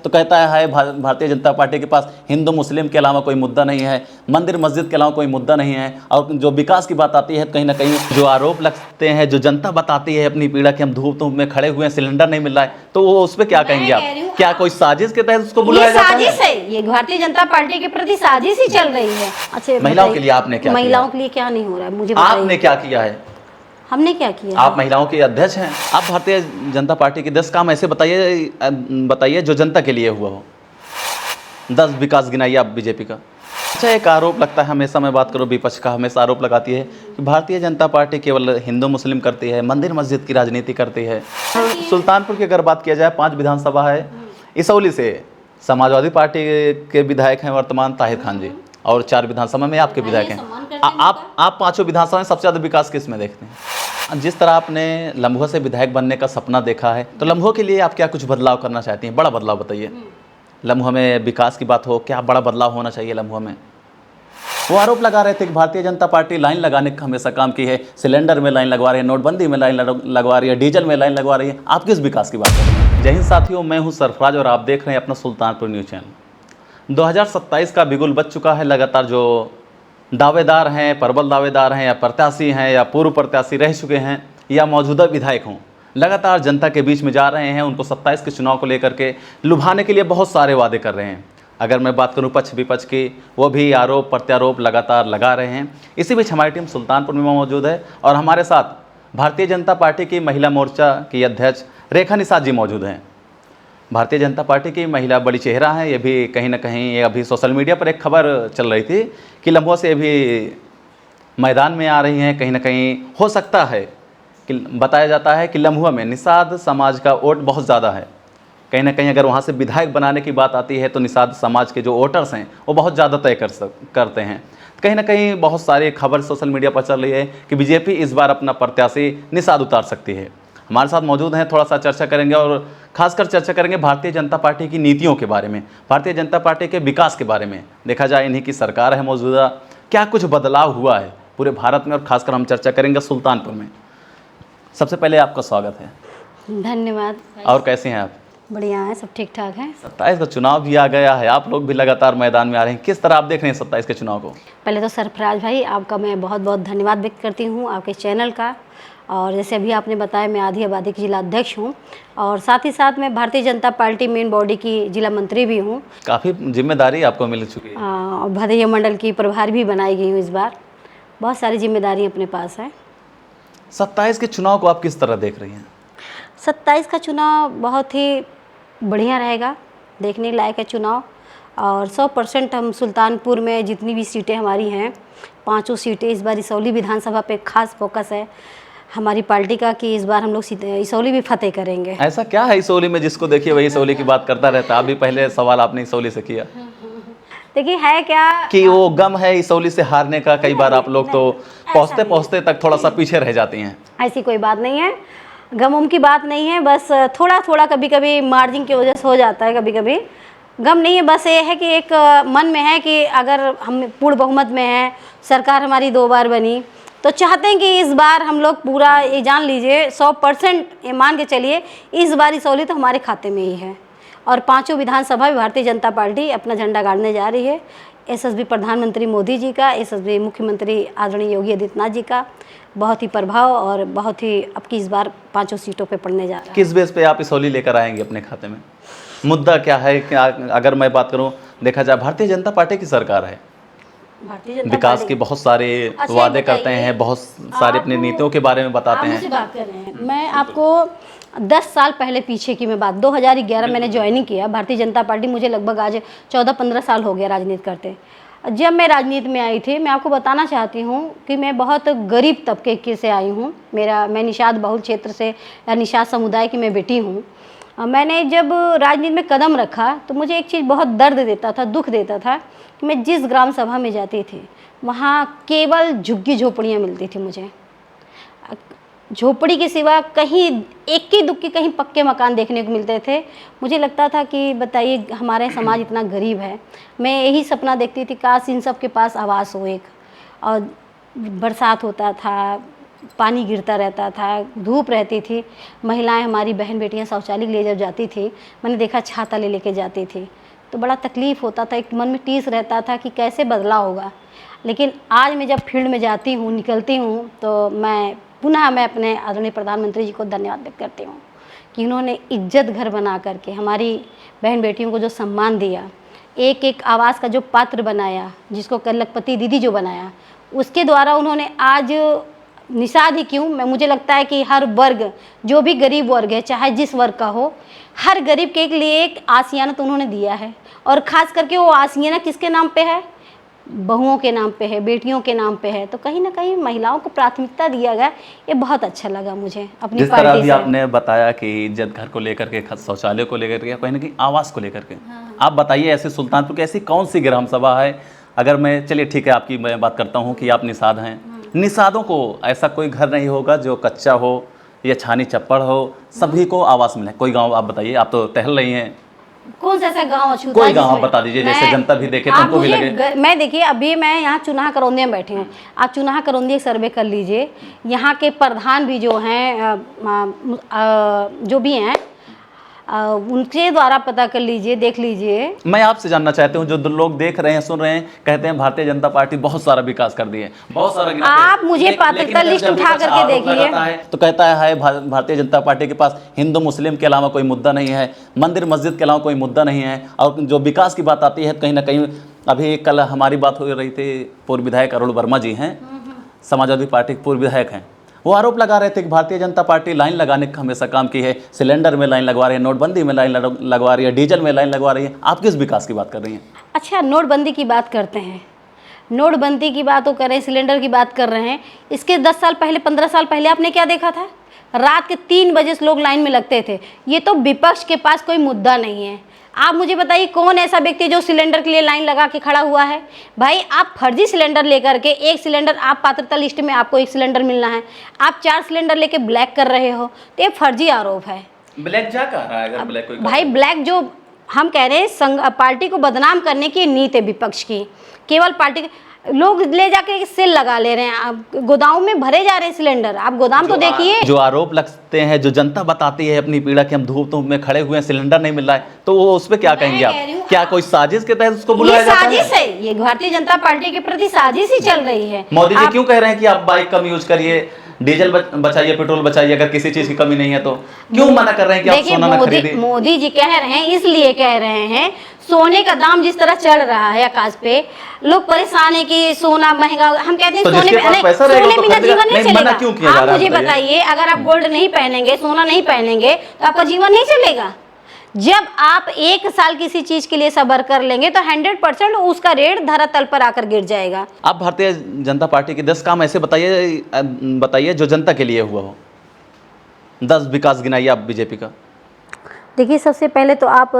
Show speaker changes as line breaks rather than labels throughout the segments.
तो कहता है भारतीय जनता पार्टी के पास हिंदू मुस्लिम के अलावा कोई मुद्दा नहीं है, मंदिर मस्जिद के अलावा कोई मुद्दा नहीं है। और जो विकास की बात आती है कहीं ना कहीं जो आरोप लगते हैं, जो जनता बताती है अपनी पीड़ा कि हम धूप धूप में खड़े हुए हैं, सिलेंडर नहीं मिल रहा है, तो वो उस पर क्या कहेंगे आप? क्या कोई साजिश के तहत उसको बुलाया जाता है?
साजिश है, ये भारतीय जनता पार्टी के प्रति साजिश ही चल रही है। अच्छा,
महिलाओं के लिए आपने क्या किया?
महिलाओं के लिए क्या नहीं हो रहा है मुझे
आपने क्या किया है?
हमने क्या किया?
आप महिलाओं के अध्यक्ष हैं, आप भारतीय जनता पार्टी के 10 काम ऐसे बताइए जो जनता के लिए हुआ हो। 10 विकास गिनाइए आप बीजेपी का। अच्छा, एक आरोप लगता है, हमेशा मैं बात करूँ विपक्ष का, हमेशा आरोप लगाती है कि भारतीय जनता पार्टी केवल हिंदू मुस्लिम करती है, मंदिर मस्जिद की राजनीति करती है। सुल्तानपुर की अगर बात किया जाए 5 विधानसभा है, इसौली से समाजवादी पार्टी के विधायक हैं वर्तमान ताहिर खान जी, और 4 विधानसभा में आपके विधायक हैं। आप 5 विधानसभा में सबसे ज़्यादा विकास किस में देखते हैं? जिस तरह आपने लम्हों से विधायक बनने का सपना देखा है, तो लम्हों के लिए आप क्या कुछ बदलाव करना चाहती हैं? बड़ा बदलाव बताइए। लम्हों में विकास की बात हो, क्या बड़ा बदलाव होना चाहिए लम्हों में? वो आरोप लगा रहे थे कि भारतीय जनता पार्टी लाइन लगाने का हमेशा काम की है, सिलेंडर में लाइन लगवा रही है, नोटबंदी में लाइन लगवा रही है, डीजल में लाइन लगवा रही है। आप किस विकास की बात कर रहे हैं? जय हिंद साथियों, मैं हूं सरफराज और आप देख रहे हैं अपना सुल्तानपुर न्यूज़ चैनल। 2027 का बिगुल बज चुका है। लगातार जो दावेदार हैं, प्रबल दावेदार हैं, या प्रत्याशी हैं, या पूर्व प्रत्याशी रह चुके हैं, या मौजूदा विधायक हों, लगातार जनता के बीच में जा रहे हैं। उनको 27 के चुनाव को लेकर के लुभाने के लिए बहुत सारे वादे कर रहे हैं। अगर मैं बात करूं पक्ष विपक्ष की, वो भी आरोप प्रत्यारोप लगातार लगा रहे हैं। इसी बीच हमारी टीम सुल्तानपुर में मौजूद है और हमारे साथ भारतीय जनता पार्टी की महिला मोर्चा की अध्यक्ष रेखा निषाद जी मौजूद हैं। भारतीय जनता पार्टी की महिला बड़ी चेहरा है। ये भी कहीं ना कहीं, ये अभी सोशल मीडिया पर एक खबर चल रही थी कि लम्हों से भी मैदान में आ रही हैं। कहीं ना कहीं हो सकता है कि बताया जाता है कि लम्हुआ में निषाद समाज का वोट बहुत ज़्यादा है। कहीं ना कहीं अगर वहाँ से विधायक बनाने की बात आती है तो निषाद समाज के जो वोटर्स हैं वो बहुत ज़्यादा तय करते हैं। कहीं ना कहीं बहुत सारी खबर सोशल मीडिया पर चल रही है कि बीजेपी इस बार अपना प्रत्याशी निषाद उतार सकती है। हमारे साथ मौजूद हैं, थोड़ा सा चर्चा करेंगे और खासकर चर्चा करेंगे भारतीय जनता पार्टी की नीतियों के बारे में, भारतीय जनता पार्टी के विकास के बारे में। देखा जाए इन्हीं की सरकार है मौजूदा, क्या कुछ बदलाव हुआ है पूरे भारत में, और खासकर हम चर्चा करेंगे सुल्तानपुर में। सबसे पहले आपका स्वागत है।
धन्यवाद।
और कैसे हैं आप?
बढ़िया है, सब ठीक ठाक है।
27 का चुनाव भी आ गया है, आप लोग भी लगातार मैदान में आ रहे हैं, किस तरह आप देख रहे हैं 27 के चुनाव को?
पहले तो सरफराज भाई आपका मैं बहुत बहुत धन्यवाद व्यक्त करती हूँ, आपके चैनल का। और जैसे अभी आपने बताया, मैं आधी आबादी की जिला अध्यक्ष हूँ और साथ ही साथ मैं Bharatiya Janata party main body की जिला मंत्री भी हूँ।
काफ़ी जिम्मेदारी आपको मिल चुकी है।
और भदैया मंडल की प्रभारी भी बनाई गई हूँ इस बार। बहुत सारी जिम्मेदारी अपने पास है।
27 के चुनाव को आप किस तरह देख रही हैं?
27 का चुनाव बहुत ही बढ़िया रहेगा, देखने लायक है चुनाव। और 100% हम सुल्तानपुर में जितनी भी सीटें हमारी हैं, 5 सीटें इस बार इसौली विधानसभा पे खास फोकस है हमारी पार्टी का कि इस बार हम लोग इसौली भी फतेह करेंगे।
ऐसा क्या है इसौली में जिसको देखिए वही इसौली की बात करता रहता है? अभी पहले सवाल आपने इसौली से किया,
देखिए है क्या
कि वो गम है इसौली से हारने का। कई बार आप लोग तो पहुँचते पहुँचते तक थोड़ा सा पीछे रह जाती हैं।
ऐसी कोई बात नहीं है, गम की बात नहीं है, बस थोड़ा थोड़ा कभी कभी मार्जिन की वजह से हो जाता है, कभी कभी गम नहीं है। बस ये है कि एक मन में है कि अगर हम पूर्ण बहुमत में हैं, सरकार हमारी 2 बार बनी, तो चाहते हैं कि इस बार हम लोग पूरा ये जान लीजिए 100% ये मान के चलिए इस बार इसौली तो हमारे खाते में ही है। और 5 विधानसभा में भारतीय जनता पार्टी अपना झंडा गाड़ने जा रही है। यशस्वी प्रधानमंत्री मोदी जी का, यशस्वी मुख्यमंत्री आदरणीय योगी आदित्यनाथ जी का बहुत ही प्रभाव और बहुत ही अब की इस बार 5 सीटों पे पड़ने जा रहा है।
किस बेस पे आप इसौली लेकर आएंगे अपने खाते में? मुद्दा क्या है? क्या अगर मैं बात करूं, देखा जाए भारतीय जनता पार्टी की सरकार है, विकास के बहुत सारे वादे करते हैं, बहुत सारे अपनी नीतियों के बारे में बताते हैं।
बात कर रहे हैं, मैं आपको 10 साल पहले पीछे की मैं बात, 2011 मैंने ज्वाइनिंग किया भारतीय जनता पार्टी। मुझे लगभग आज 14-15 साल हो गया राजनीति करते। जब मैं राजनीति में आई थी, मैं आपको बताना चाहती हूँ कि मैं बहुत गरीब तबके से आई हूँ। मैं निषाद बहुल क्षेत्र से या निषाद समुदाय की मैं बेटी हूँ। मैंने जब राजनीति में कदम रखा तो मुझे एक चीज़ बहुत दर्द देता था, दुख देता था कि मैं जिस ग्राम सभा में जाती थी वहाँ केवल झुग्गी झोपड़ियाँ मिलती थी। मुझे झोपड़ी के सिवा कहीं इक्की दुक्की कहीं पक्के मकान देखने को मिलते थे। मुझे लगता था कि बताइए हमारा समाज इतना गरीब है। मैं यही सपना देखती थी, काश इन सब के पास आवास हो एक। और बरसात होता था, पानी गिरता रहता था, धूप रहती थी, महिलाएं हमारी बहन बेटियां शौचालय के लिए जब जाती थी, मैंने देखा छाता ले लेके जाती थी, तो बड़ा तकलीफ़ होता था, एक मन में टीस रहता था कि कैसे बदलाव होगा। लेकिन आज मैं जब फील्ड में जाती हूँ, निकलती हूँ, तो मैं पुनः अपने आदरणीय प्रधानमंत्री जी को धन्यवाद व्यक्त करती हूँ कि उन्होंने इज्जत घर बना करके हमारी बहन बेटियों को जो सम्मान दिया, एक एक आवास का जो पात्र बनाया, जिसको लखपति दीदी जो बनाया, उसके द्वारा उन्होंने आज निषाद ही क्यों, मुझे लगता है कि हर वर्ग, जो भी गरीब वर्ग है, चाहे जिस वर्ग का हो, हर गरीब के लिए एक आशियाना तो उन्होंने दिया है। और ख़ास करके वो आशियाना किसके नाम पे है? बहुओं के नाम पे है, बेटियों के नाम पे है। तो कहीं ना कहीं महिलाओं को प्राथमिकता दिया गया, ये बहुत अच्छा लगा मुझे अपनी
जिस तरह
पार्टी
अभी
से।
आपने बताया कि इज्जत घर को लेकर के, शौचालय को लेकर के, कहीं ना कहीं आवास को लेकर के, आप बताइए ऐसे सुल्तानपुर की ऐसी कौन सी ग्राम सभा है, अगर मैं, चलिए ठीक है आपकी मैं बात करता हूँ कि आप निषाद हैं, निषादों को ऐसा कोई घर नहीं होगा जो कच्चा हो या छानी चप्पड़ हो, सभी को आवास मिले। कोई गांव आप बताइए, आप तो टहल रही हैं,
कौन सा ऐसा गांव अछूता
कोई
है
गांव आप
जिसमें-
बता दीजिए, जैसे
मैं-
जनता भी देखे
आप
तुमको भी
मुझे
लगे।
मैं देखिए, अभी मैं यहाँ चुनाहा करौंदिया में बैठी हूँ, आप चुनाहा करौंदिया सर्वे कर लीजिए, यहाँ के प्रधान भी जो हैं, जो भी हैं, उनके द्वारा पता कर लीजिए, देख लीजिए।
मैं आपसे जानना चाहती हूँ, जो लोग देख रहे हैं, सुन रहे हैं, कहते हैं भारतीय जनता पार्टी बहुत सारा विकास कर दी है, बहुत सारा गिनाते हैं।
आप मुझे पात्रता
अगर
लिस्ट
जब
उठा
विपक्ष
करके
आरोप
देखिए।
लगाता है, तो कहता है भारतीय जनता पार्टी के पास हिंदू मुस्लिम के अलावा कोई मुद्दा नहीं है, मंदिर मस्जिद के अलावा कोई मुद्दा नहीं है। और जो विकास की बात आती है, कहीं ना कहीं अभी कल हमारी बात हो रही थी, पूर्व विधायक अरुण वर्मा जी हैं, समाजवादी पार्टी के पूर्व विधायक हैं, वो आरोप लगा रहे थे कि भारतीय जनता पार्टी लाइन लगाने का हमेशा काम की है, सिलेंडर में लाइन लगवा रही है, नोटबंदी में लाइन लगवा रही है, डीजल में लाइन लगवा रही है। आप किस विकास की बात कर रही हैं?
अच्छा, नोटबंदी की बात करते हैं, नोटबंदी की बात तो कर रहे हैं, सिलेंडर की बात कर रहे हैं। इसके 10 साल पहले, 15 साल पहले आपने क्या देखा था? रात के 3 बजे से लोग लाइन में लगते थे। ये तो विपक्ष के पास कोई मुद्दा नहीं है। आप मुझे बताइए, कौन ऐसा व्यक्ति जो सिलेंडर के लिए लाइन लगा के खड़ा हुआ है? भाई, आप फर्जी सिलेंडर लेकर के, एक सिलेंडर, आप पात्रता लिस्ट में आपको एक सिलेंडर मिलना है, आप 4 सिलेंडर लेके ब्लैक कर रहे हो, तो ये फर्जी आरोप है।
ब्लैक जा कह रहा है, अगर ब्लैक कोई
भाई, ब्लैक जो हम कह रहे हैं, पार्टी को बदनाम करने की नीति है विपक्ष की। केवल पार्टी लोग ले जाके सेल लगा ले रहे हैं, आप गोदाम में भरे जा रहे हैं सिलेंडर। आप गोदाम तो देखिए।
जो आरोप लगते हैं, जो जनता बताती है अपनी पीड़ा कि हम धूप में खड़े हुए हैं, सिलेंडर नहीं मिल रहा है, तो वो उस पर क्या कहेंगे आप? क्या कोई साजिश के तहत उसको बुलाया
ये
जाता है?
साजिश है, ये भारतीय जनता पार्टी के प्रति साजिश ही चल रही है।
मोदी जी क्यों कह रहे हैं कि आप बाइक कम यूज करिए, डीजल बचाइए, पेट्रोल बचाइए, अगर किसी चीज की कमी नहीं है तो क्यों मना कर रहे हैं कि आप सोना ना खरीदिए?
मोदी जी कह रहे हैं, इसलिए कह रहे हैं, सोने का दाम जिस तरह चढ़ रहा है आकाश पे, लोग परेशान है कि सोना महंगा। हम कहते हैं
तो
सोने बिना जीवन नहीं चलेगा।
क्यों किया जा
आप
रहा है?
मुझे बताइए, अगर आप गोल्ड नहीं पहनेंगे, सोना नहीं पहनेंगे, तो आपका जीवन नहीं चलेगा। जब आप 1 साल किसी चीज के लिए सब्र कर लेंगे, तो 100% उसका रेट धरातल पर आकर गिर जाएगा।
आप भारतीय जनता पार्टी के 10 काम ऐसे बताइए जो जनता के लिए हुआ हो। 10 विकास गिनाइए आप बीजेपी का।
देखिए, सबसे पहले तो आप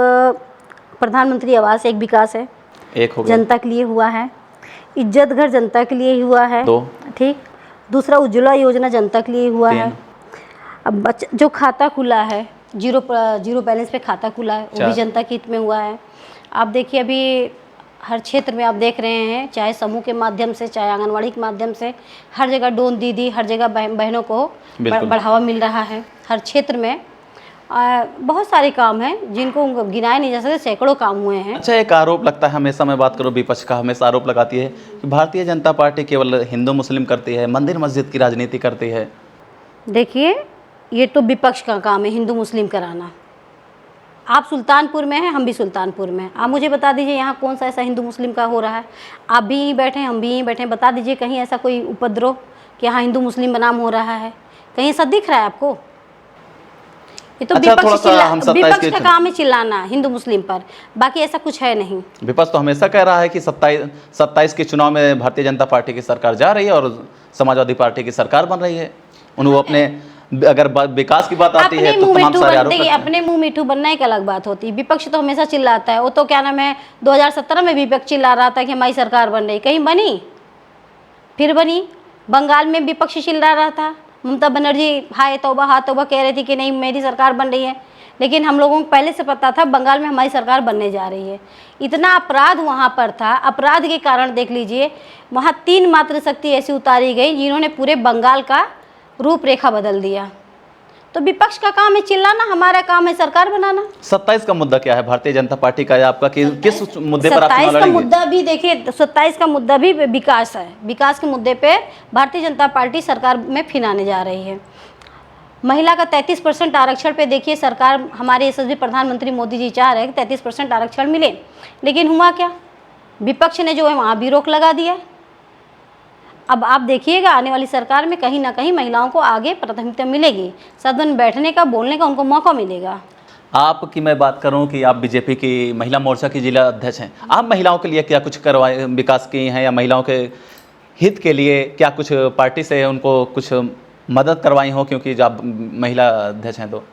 प्रधानमंत्री आवास एक विकास है,
एक हो गया,
जनता के लिए हुआ है। इज्जत घर जनता के लिए हुआ है,
2,
ठीक। दूसरा, उज्ज्वला योजना जनता के लिए हुआ
3,
है। अब जो खाता खुला है, जीरो बैलेंस पे खाता खुला है, वो
4,
भी जनता के हित में हुआ है। आप देखिए, अभी हर क्षेत्र में आप देख रहे हैं, चाहे समूह के माध्यम से, चाहे आंगनवाड़ी के माध्यम से, हर जगह ड्रोन दीदी, हर जगह बहनों को बढ़ावा मिल रहा है। हर क्षेत्र में बहुत सारे काम हैं जिनको गिनाए नहीं जा सकते, सैकड़ों काम हुए हैं।
अच्छा, एक आरोप लगता है, हमेशा मैं बात करूँ विपक्ष का, हमेशा आरोप लगाती है कि भारतीय जनता पार्टी केवल हिंदू मुस्लिम करती है, मंदिर मस्जिद की राजनीति करती है।
देखिए, ये तो विपक्ष का काम है हिंदू मुस्लिम कराना। आप सुल्तानपुर में हैं, हम भी सुल्तानपुर में हैं। आप मुझे बता दीजिए, यहाँ कौन सा ऐसा हिंदू मुस्लिम का हो रहा है? आप भी यहीं बैठे हैं, हम भी यहीं बैठे हैं, बता दीजिए कहीं ऐसा कोई उपद्रव कि यहाँ हिंदू मुस्लिम बनाम हो रहा है? कहीं ऐसा दिख रहा है आपको? ये तो
अच्छा,
विपक्ष का काम है चिल्लाना हिंदू मुस्लिम पर, बाकी ऐसा कुछ है नहीं।
विपक्ष तो हमेशा कह रहा है कि 27 के चुनाव में भारतीय जनता पार्टी की सरकार जा रही है और समाजवादी पार्टी की सरकार बन रही है। वो अपने, अगर विकास की बात आती है तो तमाम सारे आरोप लगते हैं।
अपने मुंह मिठू बनना एक अलग बात होती है। विपक्ष तो हमेशा चिल्लाता है। वो तो क्या नाम है, 2017 में विपक्ष चिल्ला रहा था कि हमारी सरकार बन रही, कहीं बनी? फिर बनी। बंगाल में विपक्ष चिल्ला रहा था, ममता बनर्जी हाय तौबा हा तौबा कह रही थी कि नहीं मेरी सरकार बन रही है, लेकिन हम लोगों को पहले से पता था बंगाल में हमारी सरकार बनने जा रही है। इतना अपराध वहाँ पर था, अपराध के कारण देख लीजिए, वहाँ 3 मात्र शक्ति ऐसी उतारी गई जिन्होंने पूरे बंगाल का रूपरेखा बदल दिया। तो विपक्ष का काम है चिल्लाना, हमारा काम है सरकार बनाना।
27 का मुद्दा क्या है भारतीय जनता पार्टी का या आपका, कि किस मुद्दे पर आप चुनाव
27 का
लड़ेंगे?
मुद्दा भी देखिए, 27 का मुद्दा भी विकास है। विकास के मुद्दे पे भारतीय जनता पार्टी सरकार में फिनाने जा रही है। महिला का 33% आरक्षण पे देखिए, सरकार हमारे यशस्वी प्रधानमंत्री मोदी जी चाह रहे हैं कि 33% आरक्षण मिले, लेकिन हुआ क्या? विपक्ष ने जो है वहाँ भी रोक लगा दिया। अब आप देखिएगा आने वाली सरकार में कहीं ना कहीं महिलाओं को आगे प्राथमिकता मिलेगी, सदन में बैठने का, बोलने का उनको मौका मिलेगा।
आपकी मैं बात करूं कि आप बीजेपी की महिला मोर्चा की जिला अध्यक्ष हैं, आप महिलाओं के लिए क्या कुछ करवाए, विकास किए हैं, या महिलाओं के हित के लिए क्या कुछ पार्टी से उनको कुछ मदद करवाई हो, क्योंकि जब आप महिला अध्यक्ष हैं तो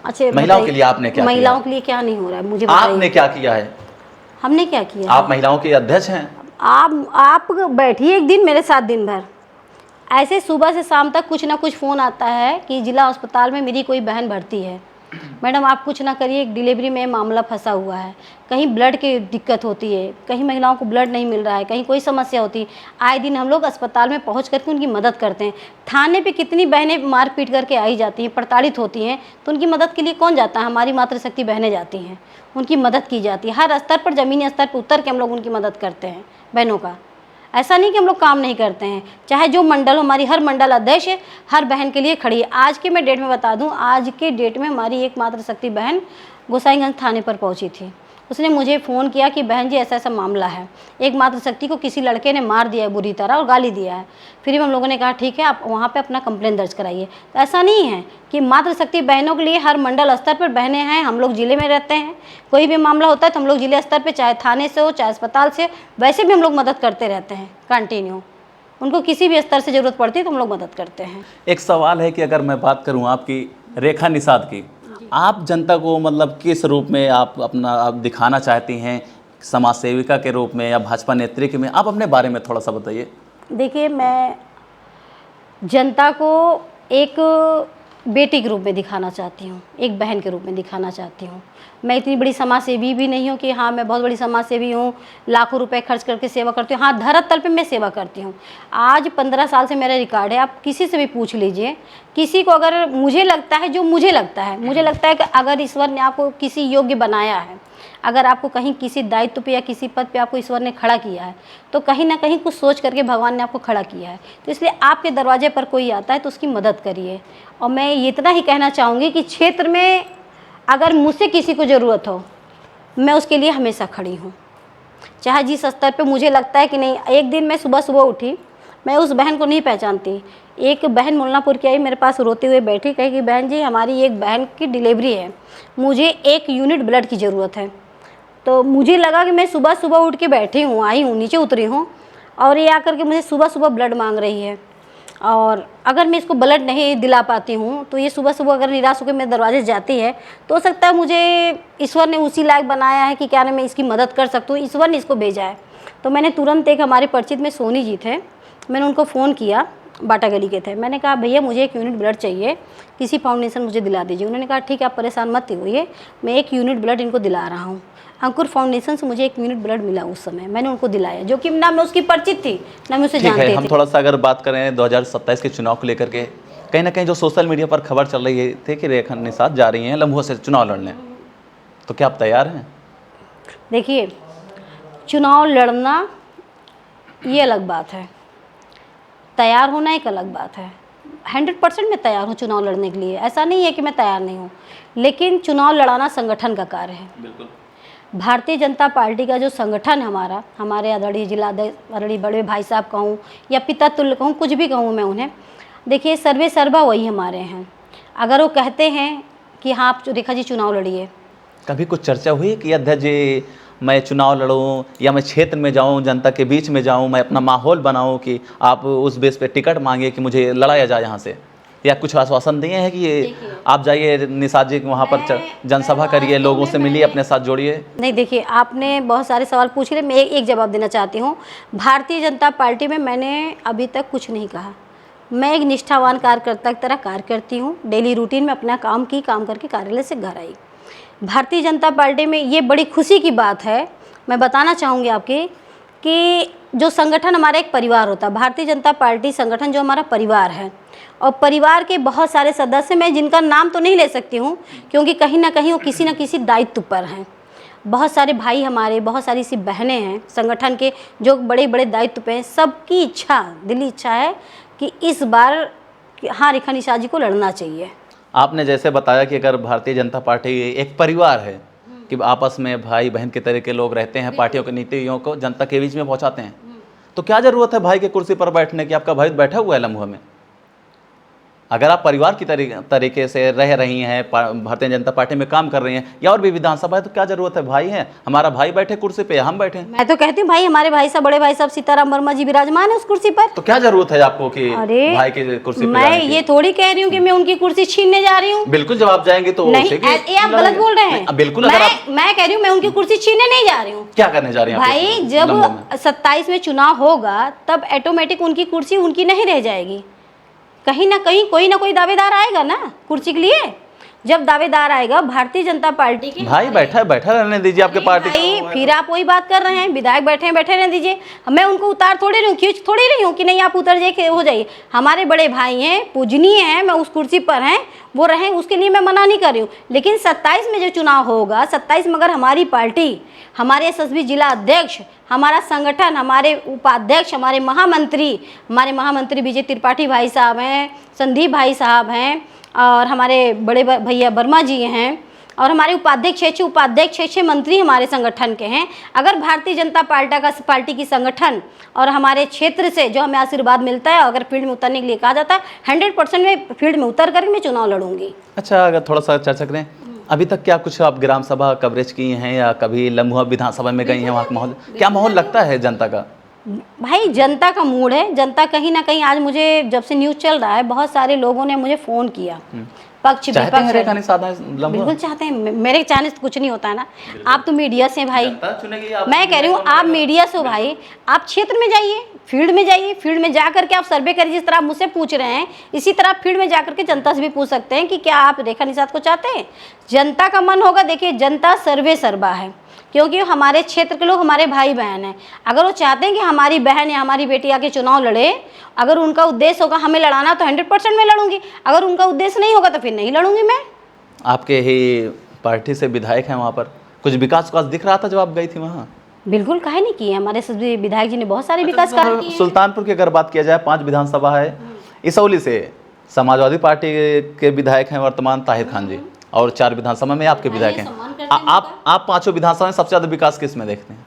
अच्छा,
महिलाओं के लिए आपने क्या
महिलाओं
किया?
के लिए क्या नहीं हो रहा है मुझे
आपने
बताइए।
क्या किया है?
हमने क्या किया?
आप महिलाओं के अध्यक्ष हैं।
आप बैठिए एक दिन मेरे साथ, दिन भर ऐसे सुबह से शाम तक कुछ ना कुछ फ़ोन आता है कि जिला अस्पताल में मेरी कोई बहन भर्ती है, मैडम आप कुछ ना करिए, एक डिलीवरी में मामला फंसा हुआ है, कहीं ब्लड की दिक्कत होती है, कहीं महिलाओं को ब्लड नहीं मिल रहा है, कहीं कोई समस्या होती है। आए दिन हम लोग अस्पताल में पहुंच करके उनकी मदद करते हैं। थाने पे कितनी बहनें मार पीट करके आई जाती हैं, प्रताड़ित होती हैं, तो उनकी मदद के लिए कौन जाता है? हमारी मातृशक्ति बहनें जाती हैं, उनकी मदद की जाती है। हर स्तर पर, ज़मीनी स्तर पर उतर के हम लोग उनकी मदद करते हैं बहनों का। ऐसा नहीं कि हम लोग काम नहीं करते हैं। चाहे जो मंडल, हमारी हर मंडल अध्यक्ष हर बहन के लिए खड़ी है। आज के मैं डेट में बता दूं, आज के डेट में हमारी एक मातृशक्ति बहन गोसाईगंज थाने पर पहुंची थी। उसने मुझे फ़ोन किया कि बहन जी ऐसा ऐसा मामला है, एक मातृशक्ति को किसी लड़के ने मार दिया है बुरी तरह और गाली दिया है। फिर हम लोगों ने कहा ठीक है, आप वहाँ पे अपना कंप्लेंट दर्ज कराइए। तो ऐसा नहीं है कि मातृशक्ति बहनों के लिए हर मंडल स्तर पर बहनें हैं। हम लोग ज़िले में रहते हैं, कोई भी मामला होता है तो हम लोग ज़िले स्तर पर, चाहे थाने से हो चाहे अस्पताल से, वैसे भी हम लोग मदद करते रहते हैं कंटिन्यू। उनको किसी भी स्तर से ज़रूरत पड़ती है तो हम लोग मदद करते हैं।
एक सवाल है कि अगर मैं बात करूं आपकी रेखा निषाद की, आप जनता को मतलब किस रूप में आप अपना आप दिखाना चाहती हैं, समाज सेविका के रूप में या भाजपा नेत्री के में? आप अपने बारे में थोड़ा सा बताइए।
देखिए, मैं जनता को एक बेटी के रूप में दिखाना चाहती हूँ, एक बहन के रूप में दिखाना चाहती हूँ। मैं इतनी बड़ी समाज सेवी भी नहीं हूँ कि हाँ मैं बहुत बड़ी समाज सेवी हूँ, लाखों रुपए खर्च करके सेवा करती हूँ। हाँ, धरातल पे मैं सेवा करती हूँ। आज 15 साल से मेरा रिकॉर्ड है, आप किसी से भी पूछ लीजिए। किसी को अगर मुझे लगता है, जो मुझे लगता है कि अगर ईश्वर ने आपको किसी योग्य बनाया है, अगर आपको कहीं किसी दायित्व पे या किसी पद पे आपको ईश्वर ने खड़ा किया है, तो कहीं ना कहीं कुछ सोच करके भगवान ने आपको खड़ा किया है। तो इसलिए आपके दरवाजे पर कोई आता है तो उसकी मदद करिए। और मैं इतना ही कहना चाहूँगी कि क्षेत्र में अगर मुझसे किसी को ज़रूरत हो, मैं उसके लिए हमेशा खड़ी हूँ। चाहे जिस स्तर पे मुझे लगता है कि नहीं, एक दिन मैं सुबह सुबह उठी, मैं उस बहन को नहीं पहचानती। एक बहन मुल्लापुर की आई, मेरे पास रोते हुए बैठी, कही कि बहन जी हमारी एक बहन की डिलीवरी है, मुझे 1 यूनिट ब्लड की ज़रूरत है। तो मुझे लगा कि मैं सुबह सुबह उठ के बैठी हूँ, आई हूँ, नीचे उतरी हूँ और ये आकर के मुझे सुबह सुबह ब्लड मांग रही है। और अगर मैं इसको ब्लड नहीं दिला पाती हूँ तो ये सुबह सुबह अगर निराश होकर मेरे दरवाजे जाती है तो हो सकता है मुझे ईश्वर ने उसी लायक बनाया है कि क्या ना मैं इसकी मदद कर सकती हूँ, ईश्वर ने इसको भेजा है। तो मैंने तुरंत, एक हमारे परिचित में सोनी जी थे, मैंने उनको फ़ोन किया, बाटा गली के थे। मैंने कहा भैया मुझे 1 यूनिट ब्लड चाहिए, किसी फाउंडेशन मुझे दिला दीजिए। उन्होंने कहा ठीक है, आप परेशान मत होइए, मैं 1 यूनिट ब्लड इनको दिला रहा हूँ। अंकुर फाउंडेशन से मुझे 1 यूनिट ब्लड मिला उस समय, मैंने उनको दिलाया, जो कि ना मैं उसकी परिचित थी ना मैं उसे
ठीक है,
जानती
हम
थी।
थोड़ा सा अगर बात करें 2027 के चुनाव को लेकर के, कहीं ना कहीं जो सोशल मीडिया पर खबर चल रही थी कि रेखा निषाद जा रही हैं लम्हों से चुनाव लड़ने, तो क्या आप तैयार हैं?
देखिए, चुनाव लड़ना ये अलग बात है, तैयार होना एक अलग बात है। 100% मैं तैयार हूँ चुनाव लड़ने के लिए, ऐसा नहीं है कि मैं तैयार नहीं हूँ, लेकिन चुनाव लड़ाना संगठन का कार्य है।
बिल्कुल।
भारतीय जनता पार्टी का जो संगठन है हमारे आदरणीय जिला अध्यक्ष, आदरणीय बड़े भाई साहब कहूँ या पिता तुल्य कहूँ, कुछ भी कहूँ मैं उन्हें, देखिए सर्वे सर्वा वही हमारे हैं। अगर वो कहते हैं कि हाँ आप रेखा जी चुनाव लड़िए,
कभी कुछ चर्चा हुई कि अध्यक्ष जी मैं चुनाव लड़ूं या मैं क्षेत्र में जाऊं, जनता के बीच में जाऊं, मैं अपना माहौल बनाऊं, कि आप उस बेस पे टिकट मांगे कि मुझे लड़ाया जाए यहाँ से, या कुछ आश्वासन दिए हैं कि ये आप जाइए निषाद जी वहाँ पर जनसभा करिए, लोगों से मिलिए, अपने साथ जोड़िए?
नहीं, देखिए आपने बहुत सारे सवाल पूछ लिए, मैं एक जवाब देना चाहती हूँ। भारतीय जनता पार्टी में मैंने अभी तक कुछ नहीं कहा। मैं एक निष्ठावान कार्यकर्ता की तरह कार्य करती हूँ, डेली रूटीन में अपना काम करके कार्यालय से घर आई। भारतीय जनता पार्टी में ये बड़ी खुशी की बात है, मैं बताना चाहूँगी आपकी, कि जो संगठन हमारा एक परिवार होता है, भारतीय जनता पार्टी संगठन जो हमारा परिवार है, और परिवार के बहुत सारे सदस्य मैं जिनका नाम तो नहीं ले सकती हूँ क्योंकि कहीं ना कहीं वो किसी न किसी दायित्व पर हैं। बहुत सारे भाई हमारे, बहुत सारी सी बहनें हैं संगठन के जो बड़े बड़े दायित्व पे हैं। सबकी इच्छा, दिली इच्छा है कि इस बार हाँ रेखा निषाद जी को लड़ना चाहिए।
आपने जैसे बताया कि अगर भारतीय जनता पार्टी एक परिवार है कि आपस में भाई बहन के तरह के लोग रहते हैं, पार्टियों की नीतियों को जनता के बीच में पहुंचाते हैं, तो क्या ज़रूरत है भाई के कुर्सी पर बैठने की? आपका भाई बैठा हुआ है लम्हों में। अगर आप परिवार की तरीके से रह रही हैं, भारतीय जनता पार्टी में काम कर रही हैं या और भी विधानसभा है, तो क्या जरूरत है भाई है हमारा भाई बैठे कुर्सी पे, हम बैठे।
मैं तो कहती हूँ भाई हमारे भाई साहब, बड़े भाई साहब सीताराम वर्मा जी विराजमान है उस कुर्सी पर।
तो क्या जरूरत है आपको कि भाई की कुर्सी पे
मैं ये थोड़ी कह रही हूँ कि मैं उनकी कुर्सी छीनने जा रही हूँ।
बिल्कुल, जब आप जाएंगे तो
नहीं, ये आप गलत बोल रहे हैं।
बिल्कुल,
मैं कह रही हूँ मैं उनकी कुर्सी छीनने नहीं जा रही हूँ।
क्या करने जा रही हैं
भाई? जब 27 में चुनाव होगा तब ऑटोमेटिक उनकी कुर्सी उनकी नहीं रह जाएगी। कहीं ना कहीं कोई ना कोई दावेदार आएगा ना कुर्सी के लिए। जब दावेदार आएगा भारतीय जनता पार्टी के,
भाई बैठा रहने दीजिए आपके पार्टी
भाई फिर आप वही बात कर रहे हैं, विधायक बैठे रहने दीजिए। मैं उनको उतार थोड़ी रही हूँ, खींच थोड़ी रही हूँ कि नहीं आप उतर जाइए हो जाइए। हमारे बड़े भाई हैं, पूजनीय हैं, मैं उस कुर्सी पर हैं, वो रहें, उसके लिए मैं मना नहीं कर रही हूँ। लेकिन 27 में जो चुनाव होगा, 27 में अगर हमारी पार्टी, हमारे एसएसबी जिला अध्यक्ष, हमारा संगठन, हमारे उपाध्यक्ष, हमारे महामंत्री विजय त्रिपाठी भाई साहब हैं, संदीप भाई साहब हैं, और हमारे बड़े भैया वर्मा जी हैं, और हमारे उपाध्यक्ष 6 मंत्री हमारे संगठन के हैं। अगर भारतीय जनता पार्टी की संगठन और हमारे क्षेत्र से जो हमें आशीर्वाद मिलता है, अगर फील्ड में उतरने के लिए कहा जाता है, 100% में फील्ड में उतर कर मैं चुनाव लड़ूंगी।
अच्छा, अगर थोड़ा सा चर्चा करें, अभी तक क्या कुछ आप ग्राम सभा कवरेज की हैं या कभी लम्हुआ विधानसभा में गई हैं? वहाँ का माहौल क्या माहौल लगता है जनता का?
भाई जनता का मूड है। जनता कहीं ना कहीं, आज मुझे जब से न्यूज़ चल रहा है, बहुत सारे लोगों ने मुझे फ़ोन किया, पक्ष विपक्ष। बिल्कुल चाहते हैं, मेरे चाहने से कुछ नहीं होता है ना। आप तो मीडिया से भाई, मैं कह रही हूँ आप मीडिया से हो भाई, आप क्षेत्र में जाइए, फील्ड में जाइए, फील्ड में जा करके आप सर्वे करिए। जिस तरह आप मुझसे पूछ रहे हैं, इसी तरह आप फील्ड में जा करके जनता से भी पूछ सकते हैं कि क्या आप रेखा निषाद को चाहते हैं। जनता का मन होगा। देखिए, जनता सर्वे सर्वा है, क्योंकि हमारे क्षेत्र के लोग हमारे भाई बहन हैं। अगर वो चाहते हैं कि हमारी बहन या हमारी बेटी आके चुनाव लड़े, अगर उनका उद्देश्य होगा हमें लड़ाना, तो 100% मैं लड़ूंगी। अगर उनका उद्देश्य नहीं होगा तो फिर नहीं लड़ूंगी मैं।
आपके ही पार्टी से विधायक हैं, वहाँ पर कुछ विकास दिख रहा था जब आप गई थी वहाँ?
बिल्कुल, काहे नहीं किए। हमारे सभी विधायक जी ने बहुत सारे विकास कार्य किए।
सुल्तानपुर की अगर बात किया जाए, 5 विधानसभा है। इसौली से समाजवादी पार्टी के विधायक हैं वर्तमान ताहिर खान जी, और 4 विधानसभा में आपके विधायक हैं। आप 5 विधानसभा में सबसे ज़्यादा विकास किस में देखते हैं?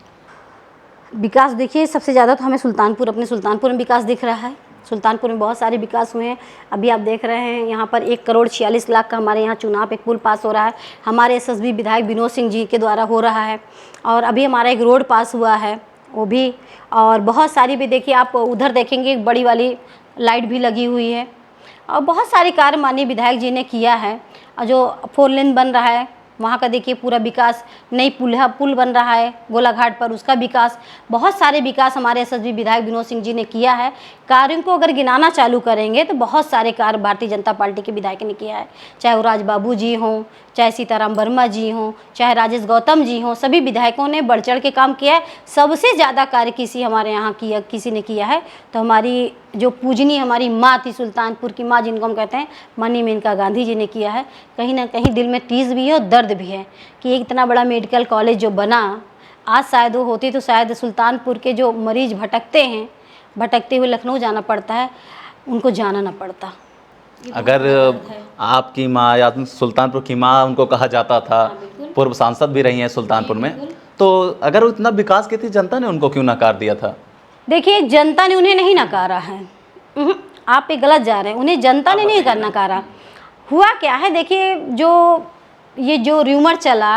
विकास देखिए, सबसे ज़्यादा तो हमें अपने सुल्तानपुर में विकास दिख रहा है। सुल्तानपुर में बहुत सारे विकास हुए हैं। अभी आप देख रहे हैं यहाँ पर 1,46,00,000 का हमारे यहाँ चुनाव एक पुल पास हो रहा है, हमारे एसएसबी विधायक विनोद सिंह जी के द्वारा हो रहा है। और अभी हमारा एक रोड पास हुआ है वो भी, और बहुत सारी भी देखिए, आप उधर देखेंगे एक बड़ी वाली लाइट भी लगी हुई है। और बहुत सारे कार्य माननीय विधायक जी ने किया है। और जो 4 लेन बन रहा है वहाँ का देखिए पूरा विकास, नई पुल बन रहा है गोलाघाट पर, उसका विकास, बहुत सारे विकास हमारे एसएसबी विधायक विनोद सिंह जी ने किया है। कार्यों को अगर गिनाना चालू करेंगे तो बहुत सारे कार्य भारतीय जनता पार्टी के विधायक ने किया है। चाहे वो राज बाबू जी हों, चाहे सीताराम वर्मा जी हों, चाहे राजेश गौतम जी हों, सभी विधायकों ने बढ़ चढ़ के काम किया है। सबसे ज़्यादा कार्य हमारे यहाँ किसी ने किया है तो हमारी जो पूजनीय हमारी माँ थी, सुल्तानपुर की माँ जिनको हम कहते हैं, माननीय मेनका गांधी जी ने किया है। कहीं ना कहीं दिल में टीस भी है और दर्द भी है कि एक इतना बड़ा मेडिकल कॉलेज जो बना, आज शायद वो होती तो शायद सुल्तानपुर के जो मरीज भटकते हुए लखनऊ जाना पड़ता है, उनको जाना ना पड़ता।
अगर आपकी माँ या सुल्तानपुर की माँ उनको कहा जाता था, पूर्व सांसद भी रही हैं सुल्तानपुर में, तो अगर वो इतना विकास की थी, जनता ने उनको क्यों नकार दिया था?
देखिए, जनता ने उन्हें नहीं नकारा है। आप पे गलत जा रहे हैं, उन्हें जनता ने नहीं नकारा। हुआ क्या है, देखिए, जो र्यूमर चला,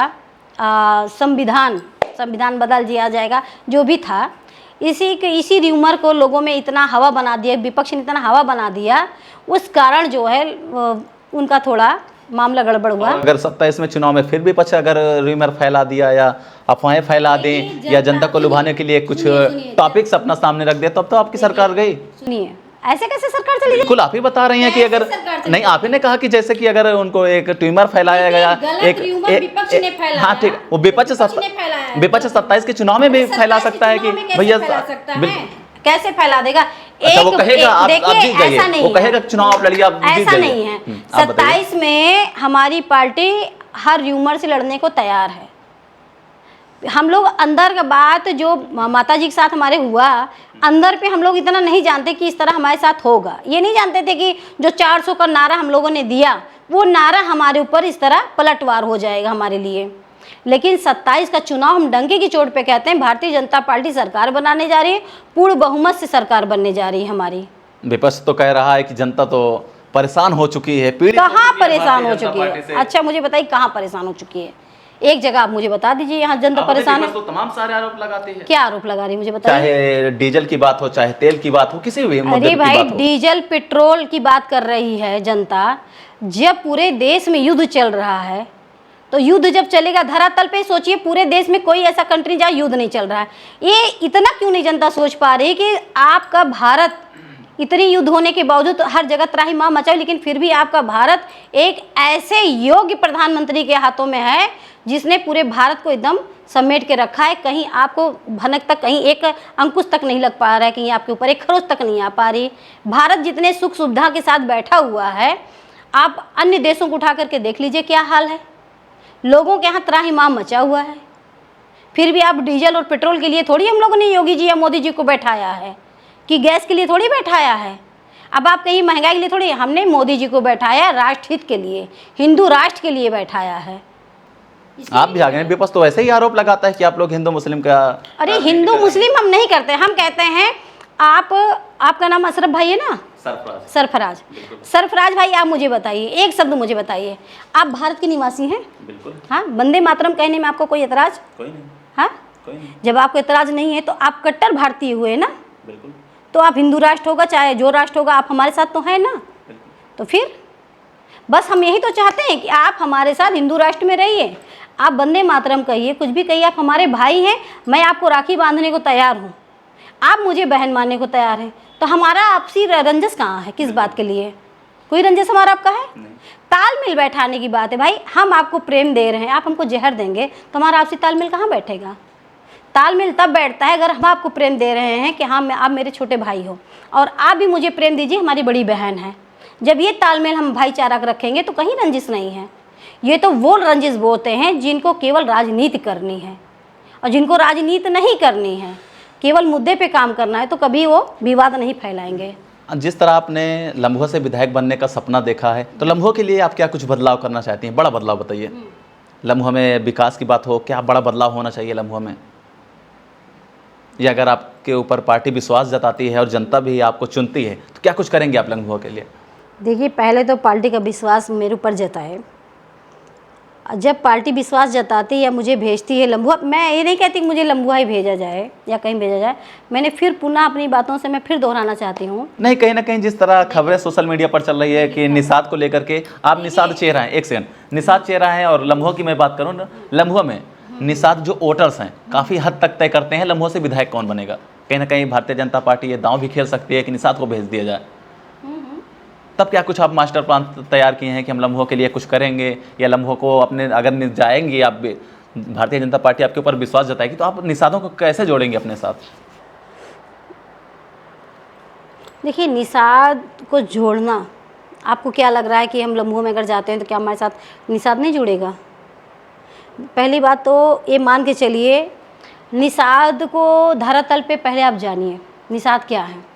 संविधान बदल दिया जाएगा, जो भी था, इसी र्यूमर को लोगों में इतना हवा बना दिया, विपक्ष ने इतना हवा बना दिया, उस कारण जो है उनका थोड़ा मामला गड़बड़ हुआ।
अगर 27 में चुनाव में फिर भी पक्ष अगर र्यूमर फैला दिया या अफवाहें फैला दें या जनता को लुभाने के लिए कुछ टॉपिक्स अपना सामने रख दे, तब तो आपकी सरकार गई।
सुनिए, ऐसे कैसे सरकार चलेगी?
बिल्कुल आप ही बता रही हैं कि अगर नहीं, आप ही ने कहा कि जैसे कि अगर उनको एक ट्यूमर फैलाया गया,
गलत र्यूमर विपक्ष ने फैलाया।
हाँ ठीक, वो विपक्ष 27 के चुनाव में भी फैला सकता है कि भैया
कैसे फैला देगा?
अच्छा, वो कहेगा आप जीत जाइए,
ऐसा नहीं
वो कहेगा चुनाव आप लड़िए, आप जीत
ऐसा
जाइए।
नहीं है। 27 में हमारी पार्टी हर र्यूमर से लड़ने को तैयार है। हम लोग अंदर का बात जो माता जी के साथ हमारे हुआ, अंदर पे हम लोग इतना नहीं जानते कि इस तरह हमारे साथ होगा। ये नहीं जानते थे कि जो 400 का नारा हम लोगों ने दिया, वो नारा हमारे ऊपर इस तरह पलटवार हो जाएगा हमारे लिए। लेकिन 27 का चुनाव हम डंके की चोट पे कहते हैं, भारतीय जनता पार्टी सरकार बनाने जा रही है, पूर्ण बहुमत से सरकार बनने जा रही है हमारी।
विपक्ष तो कह रहा है कि जनता तो परेशान हो चुकी है, पीड़ित
कहाँ परेशान हो चुकी है? अच्छा मुझे बताइए कहाँ परेशान हो चुकी है? एक जगह आप मुझे बता दीजिए यहाँ जनता परेशान है।
तो तमाम सारे आरोप लगाती है।
क्या आरोप लगा रही है मुझे बताइए?
चाहे डीजल की बात हो, चाहे तेल की बात हो, किसी भी मुद्दे
अरे
की
भाई,
बात हो।
डीजल पेट्रोल की बात कर रही है जनता। जब पूरे देश में युद्ध चल रहा है, तो युद्ध जब चलेगा धरातल पे, सोचिए पूरे देश में कोई ऐसा कंट्री जहाँ युद्ध नहीं चल रहा है। ये इतना क्यों नहीं जनता सोच पा रही कि आपका भारत इतनी युद्ध होने के बावजूद हर जगह त्राहिमाम मचा, लेकिन फिर भी आपका भारत एक ऐसे योग्य प्रधानमंत्री के हाथों में है जिसने पूरे भारत को एकदम समेट के रखा है। कहीं आपको भनक तक, कहीं एक अंकुश तक नहीं लग पा रहा है, कहीं आपके ऊपर एक खरोच तक नहीं आ पा रही। भारत जितने सुख सुविधा के साथ बैठा हुआ है, आप अन्य देशों को उठा करके देख लीजिए क्या हाल है। लोगों के यहाँ त्राहिमाम मचा हुआ है। फिर भी आप डीजल और पेट्रोल के लिए थोड़ी हम लोगों ने योगी जी या मोदी जी को बैठाया है, कि गैस के लिए थोड़ी बैठाया है। अब आप कहीं महंगाई के लिए थोड़ी, हमने मोदी जी को बैठाया राष्ट्र हित के लिए, हिंदू राष्ट्र के लिए बैठाया है।
आप भी आ गए। विपक्ष तो ऐसे ही आरोप लगाता है कि आप लोग हिंदू मुस्लिम का।
अरे हिंदू मुस्लिम हम नहीं करते, हम कहते हैं आपका नाम अशरफ भाई है ना? सरफराज। सरफराज भाई, आप मुझे बताइए, एक शब्द मुझे बताइए, आप भारत के निवासी हैं?
बिल्कुल।
हाँ, वंदे मातरम कहने में आपको कोई एतराज?
कोई नहीं।
हाँ,
कोई नहीं।
जब आपको एतराज नहीं है तो आप कट्टर भारतीय हुए ना?
बिल्कुल।
तो आप हिंदू राष्ट्र होगा चाहे जो राष्ट्र होगा, आप हमारे साथ तो हैं ना? तो फिर बस हम यही तो चाहते हैं कि आप हमारे साथ हिंदू राष्ट्र में रहिए। आप वंदे मातरम कहिए, कुछ भी कहिए, आप हमारे भाई हैं। मैं आपको राखी बांधने को तैयार हूँ, आप मुझे बहन मानने को तैयार हैं। तो हमारा आपसी रंजस कहाँ है? किस बात के लिए? कोई रंजस हमारा आपका है? तालमेल बैठाने की बात है भाई। हम आपको प्रेम दे रहे हैं, आप हमको जहर देंगे तो हमारा आपसी तालमेल कहाँ बैठेगा? तालमेल तब बैठता है अगर हम आपको प्रेम दे रहे हैं कि हाँ आप मेरे छोटे भाई हो और आप भी मुझे प्रेम दीजिए, हमारी बड़ी बहन है। जब ये तालमेल हम भाईचारा रखेंगे तो कहीं रंजिश नहीं है। ये तो वो रंजिश बोलते हैं जिनको केवल राजनीति करनी है, और जिनको राजनीति नहीं करनी है, केवल मुद्दे पे काम करना है, तो कभी वो विवाद नहीं फैलाएंगे।
जिस तरह आपने लम्हों से विधायक बनने का सपना देखा है, तो लम्हों के लिए आप क्या कुछ बदलाव करना चाहती हैं? बड़ा बदलाव बताइए। लम्हों में विकास की बात हो, क्या बड़ा बदलाव होना चाहिए लम्हों में? या अगर आपके ऊपर पार्टी विश्वास जताती है और जनता भी आपको चुनती है, तो क्या कुछ करेंगे आप लम्हों के लिए?
देखिए, पहले तो पार्टी का विश्वास मेरे ऊपर जताए। जब पार्टी विश्वास जताती है या मुझे भेजती है लम्बुआ, मैं ये नहीं कहती कि मुझे लम्बुआ ही भेजा जाए या कहीं भेजा जाए। मैंने फिर पुनः अपनी बातों से मैं फिर दोहराना चाहती हूँ।
नहीं, कहीं ना कहीं जिस तरह खबरें सोशल मीडिया पर चल रही है कि निषाद को लेकर के, आप निषाद चेहरा हैं, एक सेकंड, निषाद चेहरा है, और लम्हों की मैं बात करूँ ना, लम्हों में निषाद जो वोटर्स हैं काफ़ी हद तक तय करते हैं लम्हों से विधायक कौन बनेगा। कहीं ना कहीं भारतीय जनता पार्टी ये दांव भी खेल सकती है कि निषाद को भेज दिया जाए। तब क्या कुछ आप मास्टर प्लान तैयार किए हैं कि हम लम्हों के लिए कुछ करेंगे, या लम्हों को अपने अगर जाएंगे आप, भारतीय जनता पार्टी आपके ऊपर विश्वास जताएगी, तो आप निषादों को कैसे जोड़ेंगे अपने साथ?
देखिए, निषाद को जोड़ना, आपको क्या लग रहा है कि हम लम्हों में अगर जाते हैं तो क्या हमारे साथ निषाद नहीं जुड़ेगा? पहली बात तो ये मान के चलिए, निषाद को धरातल पे पहले आप जानिए निषाद क्या है।